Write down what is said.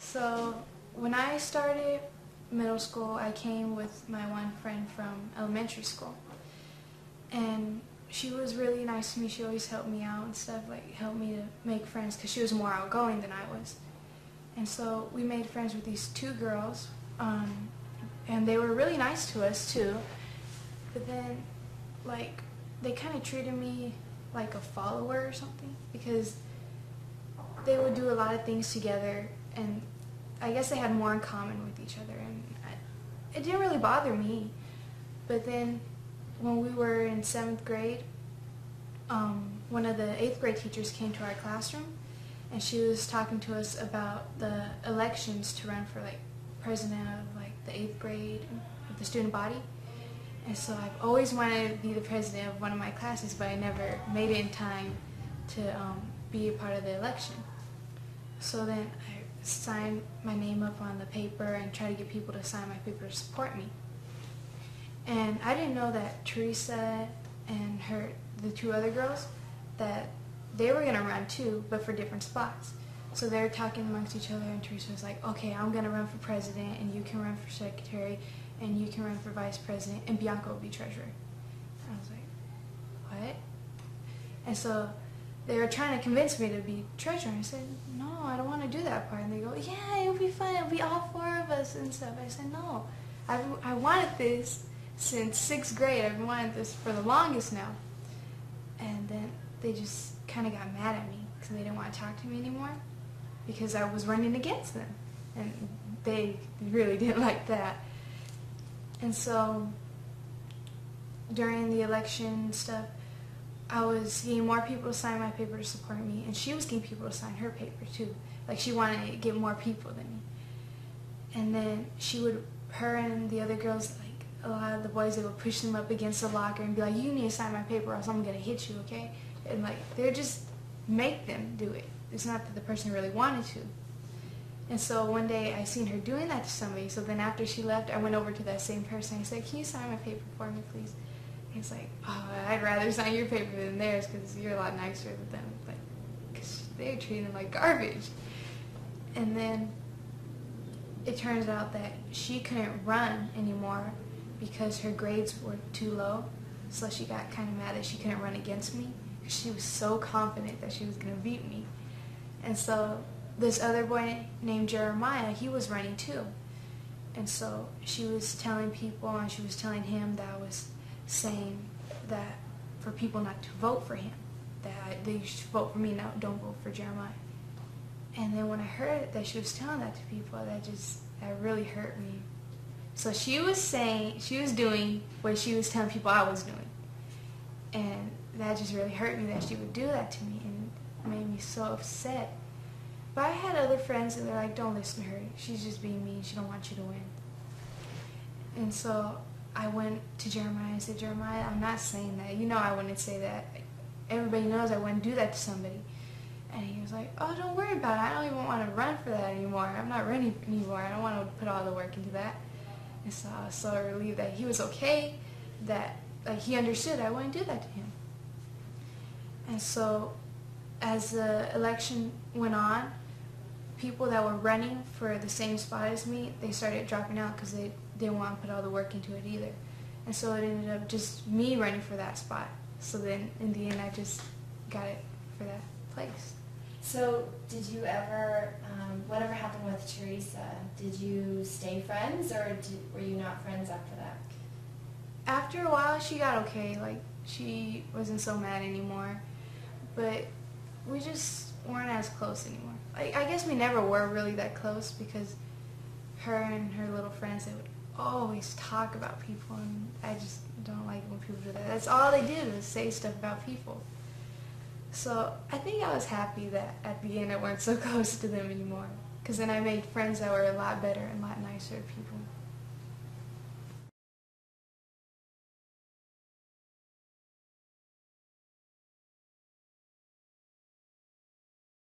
So when I started middle school, I came with my one friend from elementary school. And she was really nice to me. She always helped me out and stuff, like helped me to make friends because she was more outgoing than I was. And so we made friends with these two girls, and they were really nice to us too. But then, like, they kind of treated me like a follower or something because they would do a lot of things together, and I guess they had more in common with each other, and it didn't really bother me. But then when we were in 7th grade, one of the 8th grade teachers came to our classroom, and she was talking to us about the elections to run for like president of like the 8th grade of the student body. And so I've always wanted to be the president of one of my classes, but I never made it in time to be a part of the election. So then I signed my name up on the paper and tried to get people to sign my paper to support me. And I didn't know that Teresa and the two other girls, that they were going to run too, but for different spots. So they were talking amongst each other, and Teresa was like, okay, I'm going to run for president, and you can run for secretary, and you can run for vice president, and Bianca will be treasurer. And I was like, what? And so they were trying to convince me to be treasurer. I said, no, I don't want to do that part. And they go, yeah, it'll be fun. It'll be all 4 of us and stuff. I said, no, I wanted this since 6th grade. I've wanted this for the longest now. And then they just kind of got mad at me because they didn't want to talk to me anymore because I was running against them. And they really didn't like that. And so during the election stuff, I was getting more people to sign my paper to support me, and she was getting people to sign her paper too. Like, she wanted to get more people than me. And then her and the other girls, like a lot of the boys, they would push them up against the locker and be like, you need to sign my paper or else I'm going to hit you, okay? And like, they would just make them do it. It's not that the person really wanted to. And so one day I seen her doing that to somebody, so then after she left, I went over to that same person. I said, can you sign my paper for me, please? And he's like, oh, I'd rather sign your paper than theirs because you're a lot nicer than them. Like, because they're treating them like garbage. And then it turns out that she couldn't run anymore because her grades were too low. So she got kind of mad that she couldn't run against me because she was so confident that she was going to beat me. And so this other boy named Jeremiah, he was running too. And so she was telling people, and she was telling him that I was saying that for people not to vote for him, that they should vote for me, now don't vote for Jeremiah. And then when I heard that she was telling that to people, that really hurt me. So she was doing what she was telling people I was doing. And that just really hurt me that she would do that to me, and made me so upset. But I had other friends and they're like, don't listen to her. She's just being mean. She don't want you to win. And so I went to Jeremiah and said, Jeremiah, I'm not saying that. You know I wouldn't say that. Everybody knows I wouldn't do that to somebody. And he was like, oh, don't worry about it. I don't even want to run for that anymore. I'm not running anymore. I don't want to put all the work into that. And so I was so relieved that he was okay, that like he understood I wouldn't do that to him. And so as the election went on, people that were running for the same spot as me, they started dropping out because they didn't want to put all the work into it either. And so it ended up just me running for that spot. So then in the end I just got it for that place. So did you ever, whatever happened with Teresa, did you stay friends, or were you not friends after that? After a while she got okay, like she wasn't so mad anymore, but we just weren't as close anymore. Like, I guess we never were really that close because her and her little friends, they would always talk about people, and I just don't like when people do that. That's all they did, was say stuff about people. So I think I was happy that at the end I weren't so close to them anymore, because then I made friends that were a lot better and a lot nicer people.